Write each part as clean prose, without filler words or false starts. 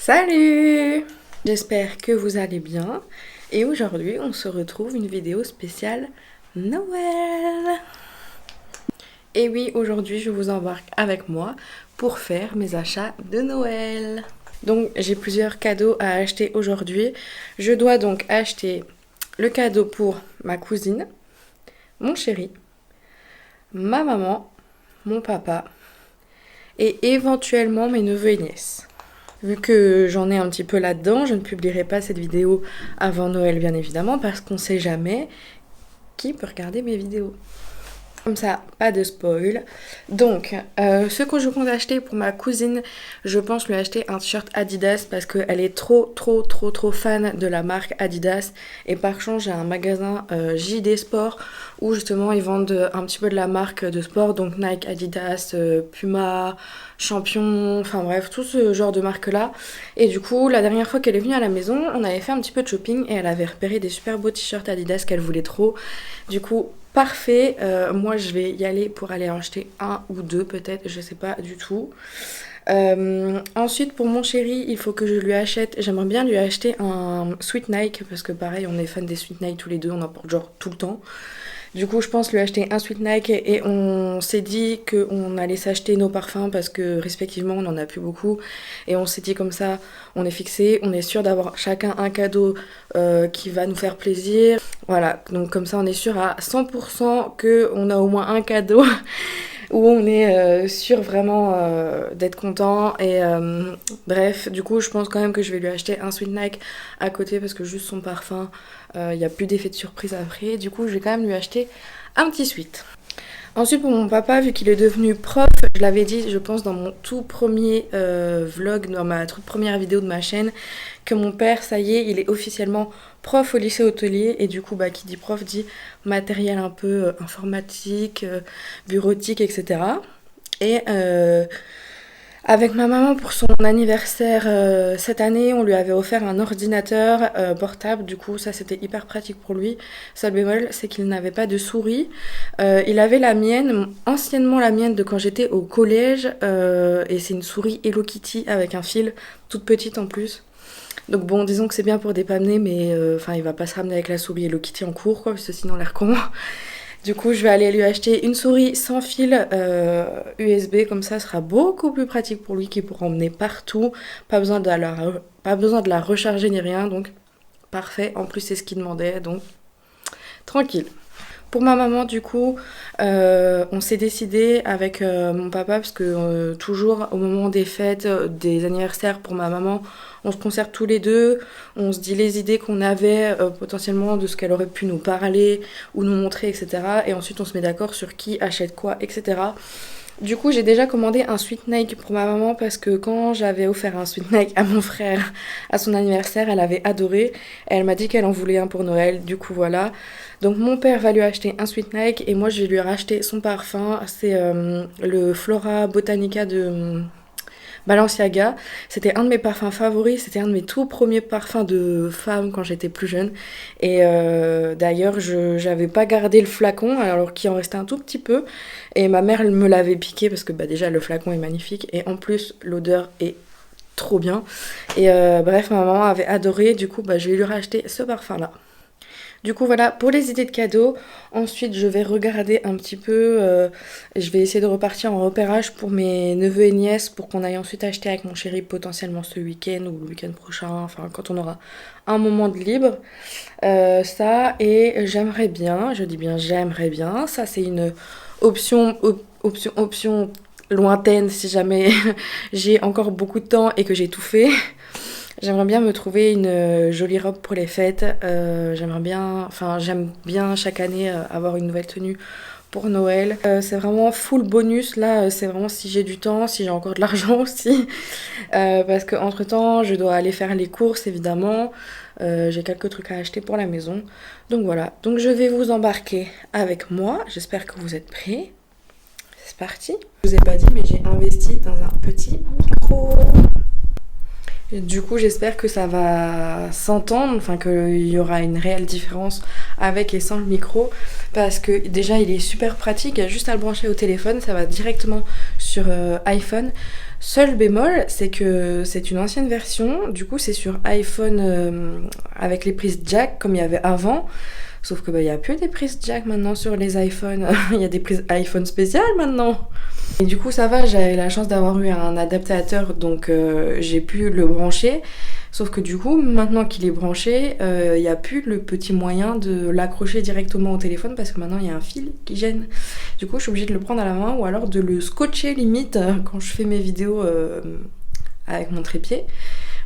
Salut! J'espère que vous allez bien et aujourd'hui on se retrouve une vidéo spéciale Noël. Et oui, aujourd'hui je vous embarque avec moi pour faire mes achats de Noël. Donc j'ai plusieurs cadeaux à acheter aujourd'hui. Je dois donc acheter le cadeau pour ma cousine, mon chéri, ma maman, mon papa et éventuellement mes neveux et nièces. Vu que j'en ai un petit peu là-dedans, je ne publierai pas cette vidéo avant Noël bien évidemment parce qu'on sait jamais qui peut regarder mes vidéos. Comme ça, pas de spoil. Donc, ce que je compte acheter pour ma cousine, je pense lui acheter un t-shirt Adidas parce qu'elle est trop fan de la marque Adidas. Et par chance, j'ai un magasin JD Sport où justement ils vendent un petit peu de la marque de sport. Donc Nike, Adidas, Puma, Champion, enfin bref, tout ce genre de marque-là. Et du coup, la dernière fois qu'elle est venue à la maison, on avait fait un petit peu de shopping et elle avait repéré des super beaux t-shirts Adidas qu'elle voulait trop. Du coup, parfait, moi je vais y aller pour aller en acheter un ou deux peut-être, je sais pas du tout. Ensuite pour mon chéri, il faut que je lui achète, j'aimerais bien lui acheter un sweat Nike parce que pareil on est fan des sweat Nike tous les deux, on en porte genre tout le temps. Du coup je pense lui acheter un sweat Nike et on s'est dit qu'on allait s'acheter nos parfums parce que respectivement on en a plus beaucoup et on s'est dit comme ça on est fixé, on est sûr d'avoir chacun un cadeau qui va nous faire plaisir. Voilà, donc comme ça on est sûr à 100% qu'on a au moins un cadeau où on est sûr vraiment d'être content et bref, du coup je pense quand même que je vais lui acheter un sweat Nike à côté parce que juste son parfum, il n'y a plus d'effet de surprise après, du coup je vais quand même lui acheter un petit sweat. Ensuite pour mon papa, vu qu'il est devenu prof, je l'avais dit je pense dans mon tout premier vlog, dans ma toute première vidéo de ma chaîne, que mon père ça y est, il est officiellement prof au lycée hôtelier et du coup bah qui dit prof dit matériel un peu informatique, bureautique, etc. Et avec ma maman pour son anniversaire cette année, on lui avait offert un ordinateur portable, du coup ça c'était hyper pratique pour lui. Seul bémol c'est qu'il n'avait pas de souris. Il avait la mienne, anciennement la mienne de quand j'étais au collège et c'est une souris Hello Kitty avec un fil, toute petite en plus. Donc bon, disons que c'est bien pour dépanner, mais enfin il va pas se ramener avec la souris Hello Kitty en cours, quoi, parce que sinon l'air con. Du coup, je vais aller lui acheter une souris sans fil USB, comme ça, ce sera beaucoup plus pratique pour lui, qui pourra emmener partout. Pas besoin de la recharger ni rien, donc parfait. En plus, c'est ce qu'il demandait, donc tranquille. Pour ma maman, du coup, on s'est décidé avec mon papa, parce que toujours au moment des fêtes, des anniversaires pour ma maman, on se concerte tous les deux, on se dit les idées qu'on avait potentiellement de ce qu'elle aurait pu nous parler ou nous montrer, etc. Et ensuite, on se met d'accord sur qui achète quoi, etc. Du coup, j'ai déjà commandé un sweat Nike pour ma maman parce que quand j'avais offert un sweat Nike à mon frère à son anniversaire, elle avait adoré. Et elle m'a dit qu'elle en voulait un pour Noël, du coup voilà. Donc mon père va lui acheter un sweat Nike et moi je vais lui racheter son parfum. C'est le Flora Botanica de Balenciaga. C'était un de mes parfums favoris, c'était un de mes tout premiers parfums de femme quand j'étais plus jeune. Et d'ailleurs, j'avais pas gardé le flacon alors qu'il en restait un tout petit peu. Et ma mère elle me l'avait piqué parce que bah, déjà le flacon est magnifique et en plus l'odeur est trop bien. Et bref, ma maman avait adoré, du coup bah, je vais lui racheter ce parfum là. Du coup voilà pour les idées de cadeaux. Ensuite je vais regarder un petit peu, je vais essayer de repartir en repérage pour mes neveux et nièces pour qu'on aille ensuite acheter avec mon chéri potentiellement ce week-end ou le week-end prochain, enfin quand on aura un moment de libre. Ça et j'aimerais bien, je dis bien j'aimerais bien, ça c'est une option lointaine si jamais j'ai encore beaucoup de temps et que j'ai tout fait. J'aimerais bien me trouver une jolie robe pour les fêtes. J'aime bien chaque année avoir une nouvelle tenue pour Noël. C'est vraiment full bonus. Là, c'est vraiment si j'ai du temps, si j'ai encore de l'argent aussi. Parce qu'entre temps, je dois aller faire les courses évidemment. J'ai quelques trucs à acheter pour la maison. Donc voilà. Donc je vais vous embarquer avec moi. J'espère que vous êtes prêts. C'est parti. Je vous ai pas dit, mais j'ai investi dans un petit micro. Du coup, j'espère que ça va s'entendre, enfin qu'il y aura une réelle différence avec et sans le micro, parce que déjà il est super pratique, il y a juste à le brancher au téléphone, ça va directement sur iPhone. Seul bémol, c'est que c'est une ancienne version, du coup c'est sur iPhone avec les prises jack comme il y avait avant, sauf que il y a plus des prises jack maintenant sur les iPhones, il y a des prises iPhone spéciales maintenant. Et du coup ça va, j'avais la chance d'avoir eu un adaptateur, donc j'ai pu le brancher. Sauf que du coup, maintenant qu'il est branché, il n'y a plus le petit moyen de l'accrocher directement au téléphone parce que maintenant il y a un fil qui gêne. Du coup, je suis obligée de le prendre à la main ou alors de le scotcher limite quand je fais mes vidéos avec mon trépied.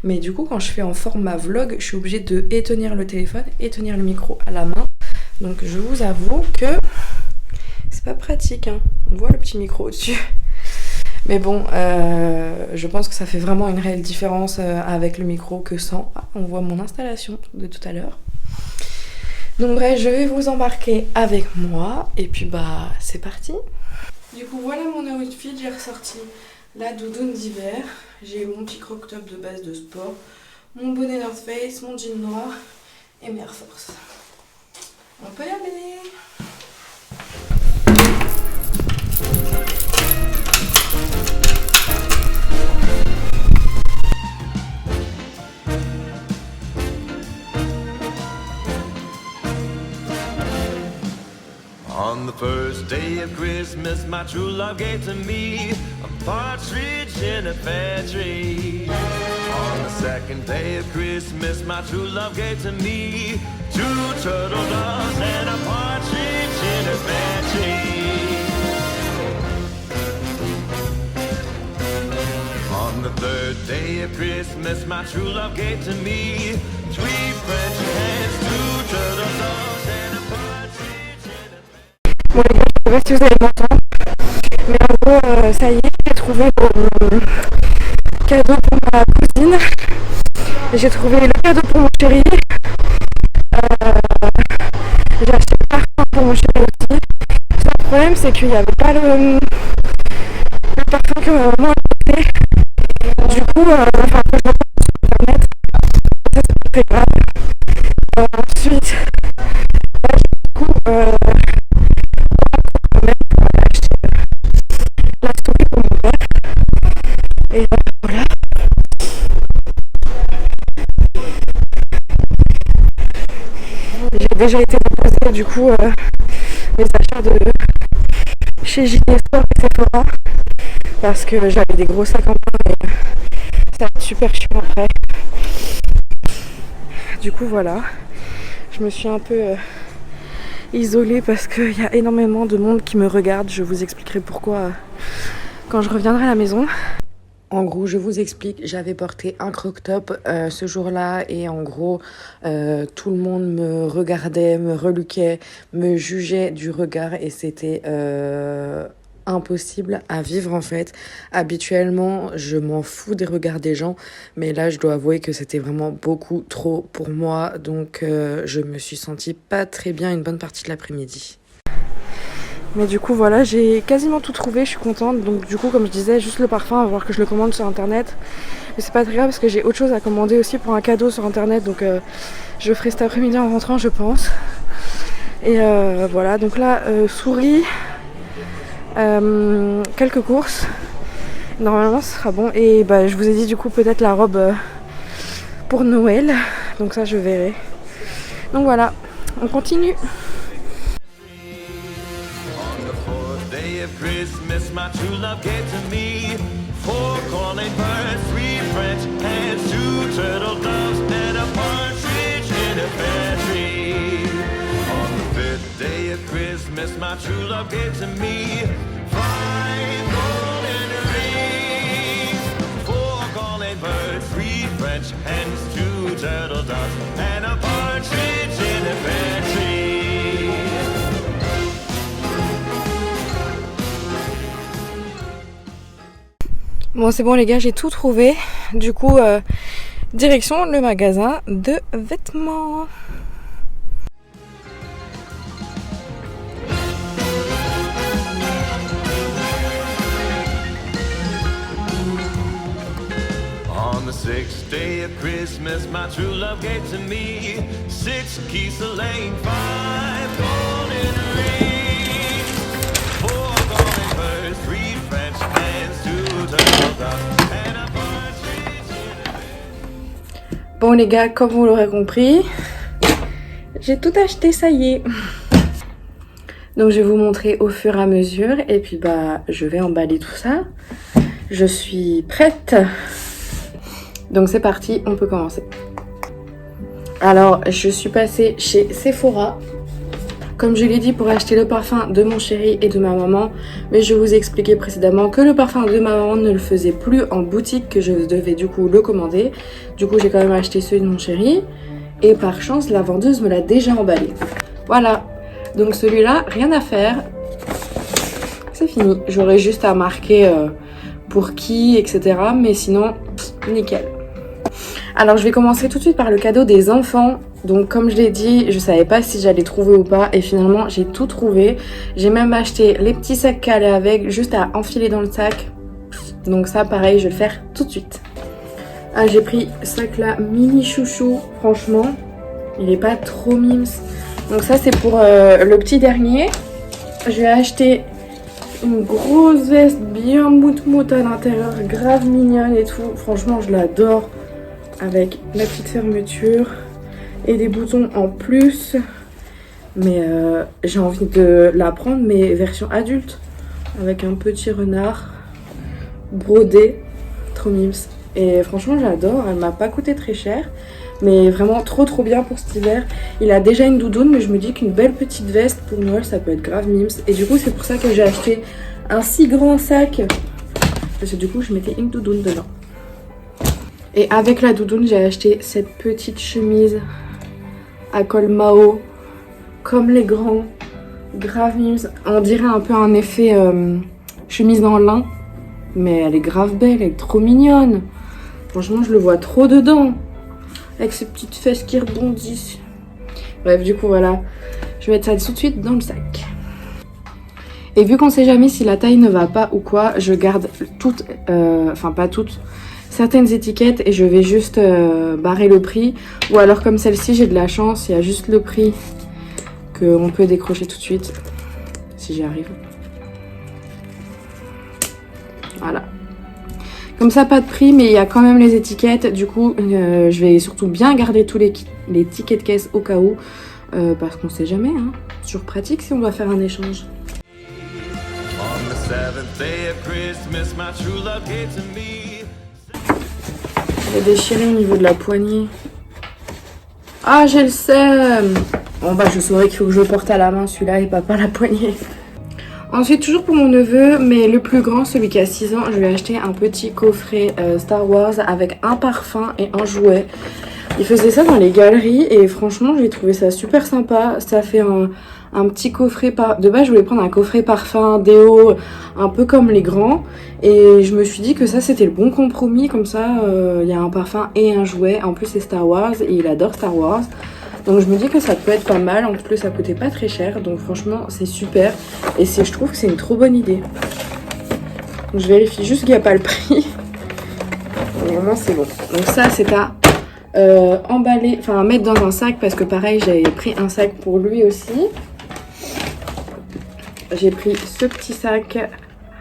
Mais du coup, quand je fais en format vlog, je suis obligée de tenir le téléphone et tenir le micro à la main. Donc je vous avoue que c'est pas pratique, hein. On voit le petit micro au-dessus. Mais bon, je pense que ça fait vraiment une réelle différence avec le micro que sans. Ah, on voit mon installation de tout à l'heure. Donc bref, je vais vous embarquer avec moi. Et puis bah, c'est parti. Du coup, voilà mon outfit. J'ai ressorti la doudoune d'hiver. J'ai mon petit crop top de base de sport. Mon bonnet North Face, mon jean noir et mes Air Force. On peut y aller. On the first day of Christmas, my true love gave to me a partridge in a pear tree. On the second day of Christmas, my true love gave to me 2 turtle doves and a partridge in a pear tree. On the third day of Christmas, my true love gave to me 3 French hens, 2 turtle doves and a partridge in a pear tree. Bon les gars, je sais pas si vous allez m'entendre, mais en gros, ça y est, j'ai trouvé mon cadeau pour ma cousine. J'ai trouvé le cadeau pour mon chéri. J'ai acheté le parfum pour mon chéri aussi. Le problème, c'est qu'il n'y avait pas le parfum que ma maman a acheté. Du coup, enfin, que je le prends sur internet, ça c'est pas très grave. Ensuite, là, du coup, quand même pour aller acheter la souris pour mon père. Et voilà. J'ai déjà été reposer du coup mes achats de chez Gilles Sport et Sephora parce que j'avais des gros sacs en main et ça va être super chiant après. Du coup voilà, je me suis un peu isolée parce qu'il y a énormément de monde qui me regarde. Je vous expliquerai pourquoi quand je reviendrai à la maison. En gros, je vous explique, j'avais porté un crop top ce jour-là et en gros, tout le monde me regardait, me reluquait, me jugeait du regard et c'était impossible à vivre en fait. Habituellement, je m'en fous des regards des gens, mais là, je dois avouer que c'était vraiment beaucoup trop pour moi, donc je me suis sentie pas très bien une bonne partie de l'après-midi. Mais du coup voilà, j'ai quasiment tout trouvé, je suis contente. Donc du coup comme je disais, juste le parfum, à voir que je le commande sur internet. Mais c'est pas très grave parce que j'ai autre chose à commander aussi pour un cadeau sur internet. Donc je ferai cet après-midi en rentrant je pense. Et voilà, donc là souris, quelques courses. Normalement ce sera bon. Et bah je vous ai dit du coup peut-être la robe pour Noël. Donc ça je verrai. Donc voilà, on continue. Christmas, my true love gave to me 4 corn-laid birds, 3 French hens, 2 turtle doves, and a partridge in a pear tree. On the 5th day of Christmas, my true love gave to me 5 golden rings, 4 corn-laid birds, 3 French hens, 2 turtle doves, and a partridge in a pear tree. Bon c'est bon les gars, j'ai tout trouvé. Du coup, direction le magasin de vêtements. On the 6th day of Christmas, my true love gave to me 6 keys to lane, 5 golden rings, 4 golden birds, 3 French hens, 2 turtle doves, Bon les gars, comme vous l'aurez compris, j'ai tout acheté, ça y est. Donc je vais vous montrer au fur et à mesure et puis bah je vais emballer tout ça. Je suis prête. Donc c'est parti, on peut commencer. Alors je suis passée chez Sephora, comme je l'ai dit, pour acheter le parfum de mon chéri et de ma maman. Mais je vous ai expliqué précédemment que le parfum de ma maman ne le faisait plus en boutique, que je devais du coup le commander. Du coup j'ai quand même acheté celui de mon chéri. Et par chance la vendeuse me l'a déjà emballé. Voilà, donc celui-là, rien à faire. C'est fini, j'aurais juste à marquer pour qui, etc. Mais sinon, nickel. Alors je vais commencer tout de suite par le cadeau des enfants. Donc comme je l'ai dit, je savais pas si j'allais trouver ou pas et finalement j'ai tout trouvé. J'ai même acheté les petits sacs qui allaient avec, juste à enfiler dans le sac. Donc ça pareil, je vais le faire tout de suite. Ah, j'ai pris ce sac là mini chouchou, franchement, il est pas trop mimes. Donc ça c'est pour le petit dernier. Je vais acheter une grosse veste bien mout-mout à l'intérieur, grave mignonne et tout. Franchement je l'adore, avec la petite fermeture et des boutons en plus. Mais j'ai envie de la prendre, mais version adulte, avec un petit renard brodé, trop mimes. Et franchement j'adore, elle m'a pas coûté très cher, mais vraiment trop bien pour cet hiver. Il a déjà une doudoune, mais je me dis qu'une belle petite veste pour Noël ça peut être grave mimes. Et du coup c'est pour ça que j'ai acheté un si grand sac, parce que du coup je mettais une doudoune dedans. Et avec la doudoune j'ai acheté cette petite chemise à col Mao, comme les grands, grave mimes. On dirait un peu un effet chemise en lin, mais elle est grave belle, elle est trop mignonne. Franchement je le vois trop dedans, avec ses petites fesses qui rebondissent. Bref, du coup voilà, je vais mettre ça tout de suite dans le sac. Et vu qu'on sait jamais si la taille ne va pas ou quoi, je garde toutes, enfin pas toutes, certaines étiquettes et je vais juste barrer le prix. Ou alors comme celle-ci, j'ai de la chance, il y a juste le prix qu'on peut décrocher tout de suite, si j'y arrive. Voilà. Comme ça, pas de prix, mais il y a quand même les étiquettes. Du coup, je vais surtout bien garder tous les tickets de caisse au cas où, parce qu'on sait jamais, hein. C'est toujours pratique si on doit faire un échange. J'ai déchiré au niveau de la poignée. Ah, j'ai le seum. Bon bah je saurais qu'il faut que je le porte à la main celui-là et pas par la poignée. Ensuite, toujours pour mon neveu, mais le plus grand, celui qui a 6 ans, je lui ai acheté un petit coffret Star Wars avec un parfum et un jouet. Il faisait ça dans les galeries et franchement, j'ai trouvé ça super sympa. Ça fait un petit coffret. De base, je voulais prendre un coffret parfum, déo, un peu comme les grands. Et je me suis dit que ça, c'était le bon compromis. Comme ça, il y a un parfum et un jouet. En plus, c'est Star Wars et il adore Star Wars. Donc je me dis que ça peut être pas mal, en plus ça coûtait pas très cher, donc franchement c'est super. Et je trouve que c'est une trop bonne idée. Donc je vérifie juste qu'il n'y a pas le prix. Normalement c'est bon. Donc ça c'est à emballer, enfin à mettre dans un sac, parce que pareil j'avais pris un sac pour lui aussi. J'ai pris ce petit sac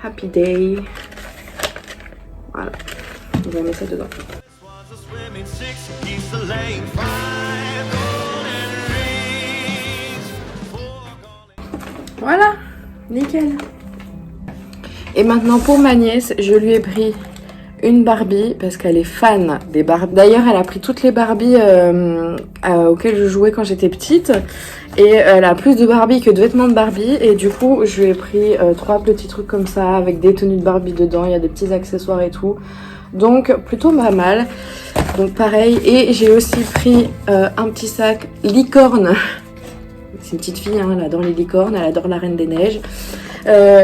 Happy Day. Voilà, on va mettre ça dedans. Voilà, nickel. Et maintenant pour ma nièce, je lui ai pris une Barbie parce qu'elle est fan des Barbies. D'ailleurs, elle a pris toutes les Barbies auxquelles je jouais quand j'étais petite. Et elle a plus de Barbie que de vêtements de Barbie. Et du coup, je lui ai pris 3 petits trucs comme ça avec des tenues de Barbie dedans. Il y a des petits accessoires et tout. Donc plutôt pas mal. Donc pareil. Et j'ai aussi pris un petit sac licorne. C'est une petite fille, hein, elle adore les licornes, elle adore la Reine des Neiges.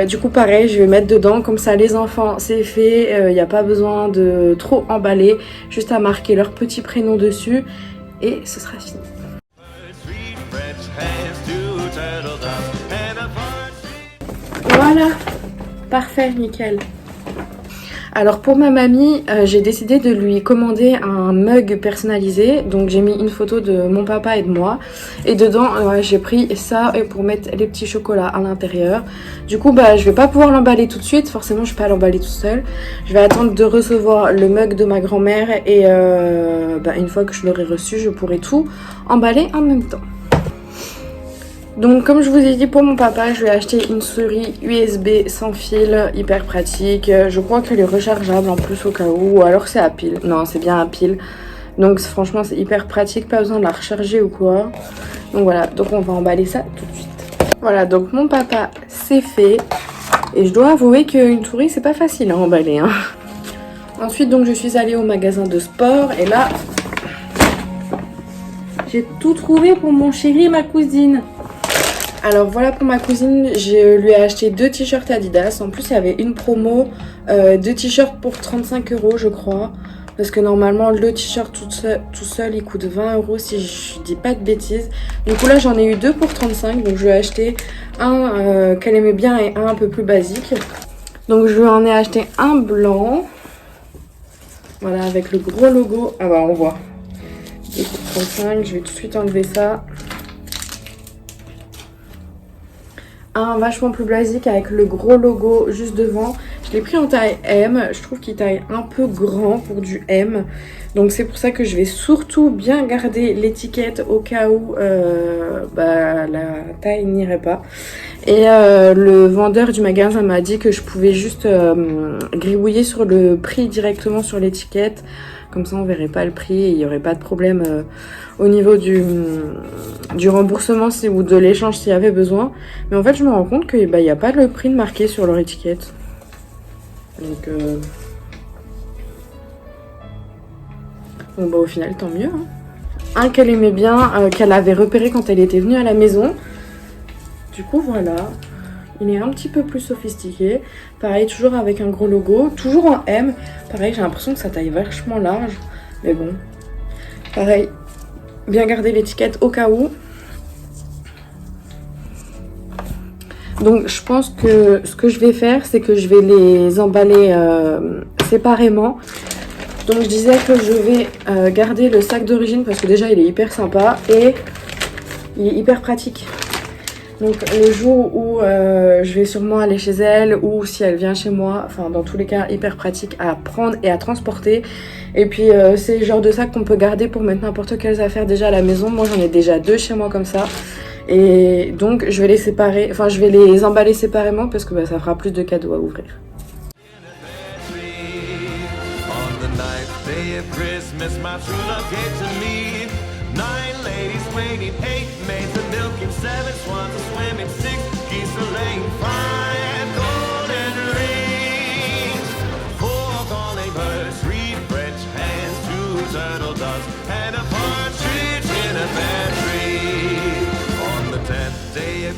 Du coup pareil, je vais mettre dedans, comme ça les enfants c'est fait, il n'y a pas besoin de trop emballer, juste à marquer leur petit prénom dessus et ce sera fini. Voilà, parfait, nickel. Alors pour ma mamie, j'ai décidé de lui commander un mug personnalisé. Donc j'ai mis une photo de mon papa et de moi. Et dedans, j'ai pris ça pour mettre les petits chocolats à l'intérieur. Du coup, je vais pas pouvoir l'emballer tout de suite. Forcément, je vais pas l'emballer toute seule. Je vais attendre de recevoir le mug de ma grand-mère. Et une fois que je l'aurai reçu, je pourrai tout emballer en même temps. Donc comme je vous ai dit, pour mon papa, je lui ai acheté une souris USB sans fil, hyper pratique. Je crois qu'elle est rechargeable en plus au cas où, ou alors c'est à pile. Non, c'est bien à pile. Donc franchement, c'est hyper pratique, pas besoin de la recharger ou quoi. Donc voilà, donc on va emballer ça tout de suite. Voilà, donc mon papa, c'est fait. Et je dois avouer qu'une souris, c'est pas facile à emballer, hein. Ensuite, donc je suis allée au magasin de sport et là, j'ai tout trouvé pour mon chéri et ma cousine. Alors voilà pour ma cousine, je lui ai acheté 2 t-shirts Adidas. En plus il y avait une promo, 2 t-shirts pour 35 € je crois. Parce que normalement le t-shirt tout seul il coûte 20 € si je dis pas de bêtises. Du coup là j'en ai eu 2 pour 35, donc je lui ai acheté un qu'elle aimait bien et un peu plus basique. Donc je lui en ai acheté un blanc. Voilà, avec le gros logo. Ah on voit. 2 pour 35, je vais tout de suite enlever ça. Un vachement plus basique avec le gros logo juste devant. Je l'ai pris en taille M. Je trouve qu'il taille un peu grand pour du M. Donc c'est pour ça que je vais surtout bien garder l'étiquette au cas où la taille n'irait pas. Et le vendeur du magasin m'a dit que je pouvais juste gribouiller sur le prix directement sur l'étiquette. Comme ça on verrait pas le prix et il n'y aurait pas de problème au niveau du remboursement ou de l'échange s'il y avait besoin. Mais en fait je me rends compte qu'il n'y a pas le prix de marqué sur leur étiquette. Donc au final tant mieux, hein. Un qu'elle aimait bien, qu'elle avait repéré quand elle était venue à la maison. Du coup voilà. Il est un petit peu plus sophistiqué. Pareil, toujours avec un gros logo. Toujours en M. Pareil, j'ai l'impression que ça taille vachement large. Mais bon. Pareil, bien garder l'étiquette au cas où. Donc je pense que ce que je vais faire, c'est que je vais les emballer séparément. Donc je disais que je vais garder le sac d'origine parce que déjà il est hyper sympa et il est hyper pratique. Donc le jour où je vais sûrement aller chez elle ou si elle vient chez moi, enfin dans tous les cas hyper pratique à prendre et à transporter. Et puis c'est le genre de sac qu'on peut garder pour mettre n'importe quelles affaires déjà à la maison. Moi j'en ai déjà 2 chez moi comme ça. Et donc je vais les séparer, enfin je vais les emballer séparément parce que ça fera plus de cadeaux à ouvrir.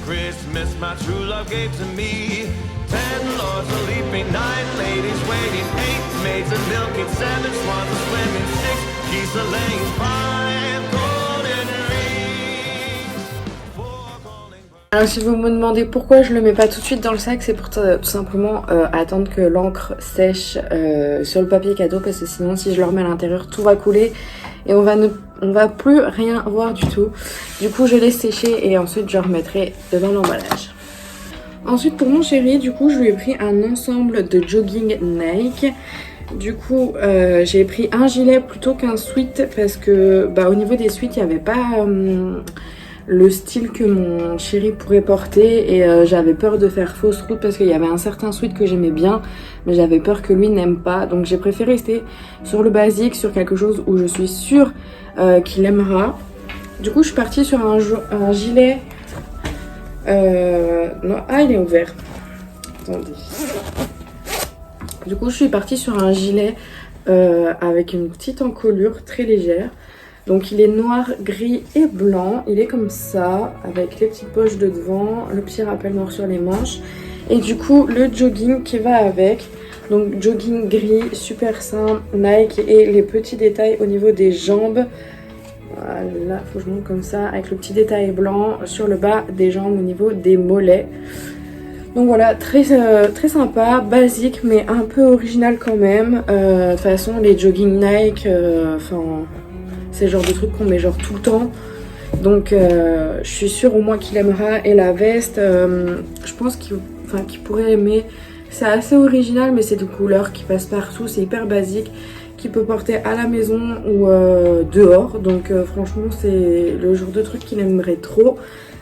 Christmas, my true love gave to me 10 lords a leaping, 9 ladies waiting, 8 maids a milking, 7 swans a swimming, 6 geese a laying, 5 golden rings, 4 calling birds. Alors si vous me demandez pourquoi je le mets pas tout de suite dans le sac, c'est pour tout simplement attendre que l'encre sèche sur le papier cadeau parce que sinon si je le remets à l'intérieur tout va couler et on va plus rien voir du tout. Du coup je laisse sécher et ensuite je remettrai dedans l'emballage. Ensuite pour mon chéri, du coup je lui ai pris un ensemble de jogging Nike. Du coup j'ai pris un gilet plutôt qu'un sweat parce que au niveau des sweats il n'y avait pas le style que mon chéri pourrait porter et j'avais peur de faire fausse route parce qu'il y avait un certain sweat que j'aimais bien mais j'avais peur que lui n'aime pas, donc j'ai préféré rester sur le basique, sur quelque chose où je suis sûre qu'il aimera. Du coup je suis partie sur un gilet non, il est ouvert, attendez. Du coup je suis partie sur un gilet avec une petite encolure très légère. Donc il est noir, gris et blanc, il est comme ça, avec les petites poches de devant, le petit rappel noir sur les manches. Et du coup le jogging qui va avec, donc jogging gris, super simple, Nike et les petits détails au niveau des jambes. Voilà, faut que je monte comme ça, avec le petit détail blanc sur le bas des jambes au niveau des mollets. Donc voilà, très sympa, basique mais un peu original quand même. De toute façon les jogging Nike, c'est le genre de truc qu'on met genre tout le temps. Donc je suis sûre au moins qu'il aimera. Et la veste, je pense qu'il pourrait aimer. C'est assez original mais c'est de couleurs qui passent partout, c'est hyper basique, qu'il peut porter à la maison ou dehors. Donc franchement c'est le genre de truc qu'il aimerait trop.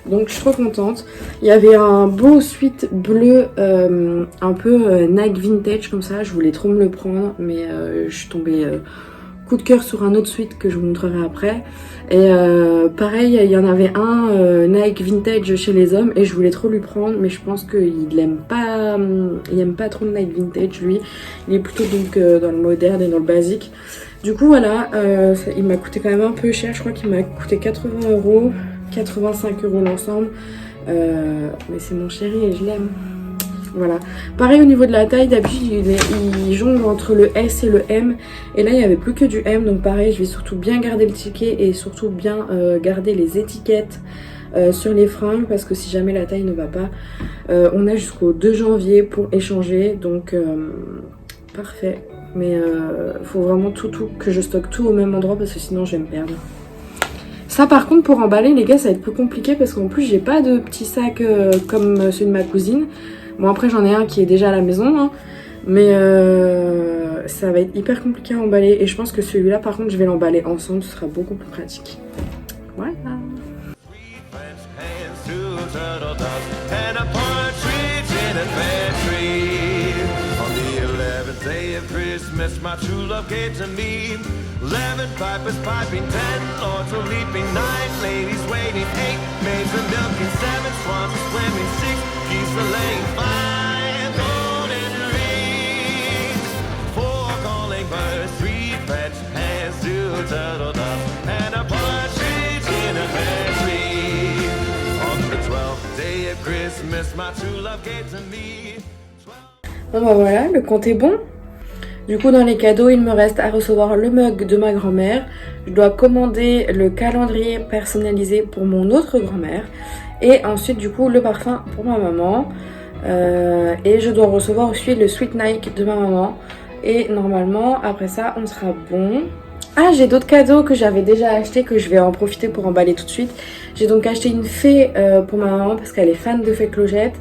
Donc je suis trop contente. Il y avait un beau sweat bleu un peu Nike vintage comme ça. Je voulais trop me le prendre mais je suis tombée coup de cœur sur un autre sweat que je vous montrerai après. Et pareil, il y en avait un Nike vintage chez les hommes et je voulais trop lui prendre mais je pense qu'il aime pas trop le Nike vintage lui. Il est plutôt donc dans le moderne et dans le basique. Du coup voilà, il m'a coûté quand même un peu cher. Je crois qu'il m'a coûté 80 €. 85 € l'ensemble, mais c'est mon chéri et je l'aime. Voilà. Pareil au niveau de la taille, d'habitude il jongle entre le S et le M et là il n'y avait plus que du M, donc pareil je vais surtout bien garder le ticket et surtout bien garder les étiquettes sur les fringues parce que si jamais la taille ne va pas, on a jusqu'au 2 janvier pour échanger, donc parfait. Mais faut vraiment que je stocke tout au même endroit parce que sinon je vais me perdre. Ça par contre pour emballer les gars ça va être plus compliqué parce qu'en plus j'ai pas de petit sac comme celui de ma cousine. Bon après j'en ai un qui est déjà à la maison hein, mais ça va être hyper compliqué à emballer et je pense que celui-là par contre je vais l'emballer ensemble, ce sera beaucoup plus pratique. Voilà. Christmas, my true love gave to me 11 pipers piping, 10 lords a leaping, 9 ladies waiting, 8 maids a milking, 7 swans a swimming, 6 geese a laying, 5 golden rings, 4 calling birds, 3 French hens, 2 turtle doves, and a partridge in a pear tree. On the 12th day of Christmas, my true love gave to me 12... Bon bah voilà, le compte est bon. Du coup dans les cadeaux il me reste à recevoir le mug de ma grand-mère. Je dois commander le calendrier personnalisé pour mon autre grand-mère. Et ensuite du coup le parfum pour ma maman. Et je dois recevoir aussi le sweat Nike de ma maman. Et normalement après ça on sera bon. Ah j'ai d'autres cadeaux que j'avais déjà achetés que je vais en profiter pour emballer tout de suite. J'ai donc acheté une fée pour ma maman parce qu'elle est fan de fée Clochette.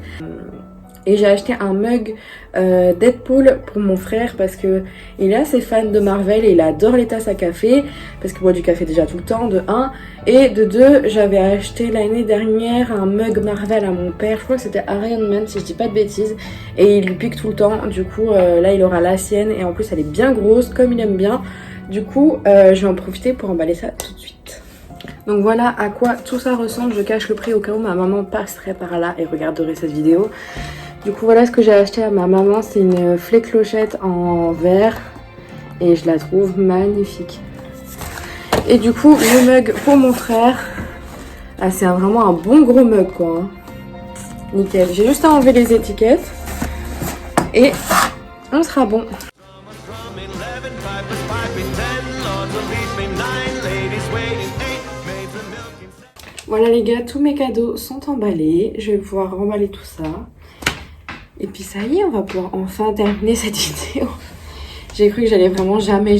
Et j'ai acheté un mug Deadpool pour mon frère parce que il est assez fan de Marvel et il adore les tasses à café parce qu'il boit du café déjà tout le temps, de 1. Et de 2, j'avais acheté l'année dernière un mug Marvel à mon père, je crois que c'était Iron Man si je dis pas de bêtises, et il lui pique tout le temps. Du coup là il aura la sienne et en plus elle est bien grosse comme il aime bien. Du coup je vais en profiter pour emballer ça tout de suite. Donc voilà à quoi tout ça ressemble. Je cache le prix au cas où ma maman passerait par là et regarderait cette vidéo. Du coup voilà ce que j'ai acheté à ma maman, c'est une fée Clochette en verre et je la trouve magnifique. Et du coup le mug pour mon frère, ah, c'est vraiment un bon gros mug quoi, hein. Nickel, j'ai juste à enlever les étiquettes et on sera bon. Voilà les gars, tous mes cadeaux sont emballés, je vais pouvoir remballer tout ça. Et puis ça y est, on va pouvoir enfin terminer cette vidéo. J'ai cru que j'allais vraiment jamais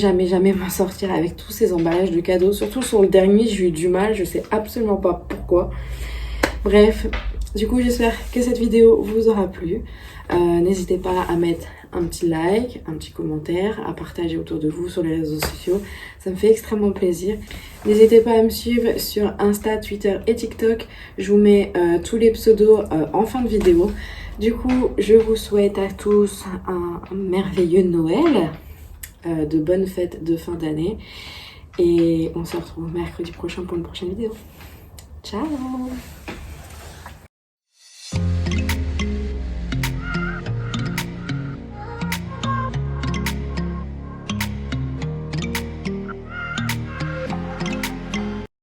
m'en sortir avec tous ces emballages de cadeaux. Surtout sur le dernier, j'ai eu du mal, je sais absolument pas pourquoi. Bref, du coup j'espère que cette vidéo vous aura plu. N'hésitez pas à mettre un petit like, un petit commentaire, à partager autour de vous sur les réseaux sociaux. Ça me fait extrêmement plaisir. N'hésitez pas à me suivre sur Insta, Twitter et TikTok. Je vous mets tous les pseudos en fin de vidéo. Du coup, je vous souhaite à tous un merveilleux Noël, de bonnes fêtes de fin d'année. Et on se retrouve mercredi prochain pour une prochaine vidéo. Ciao!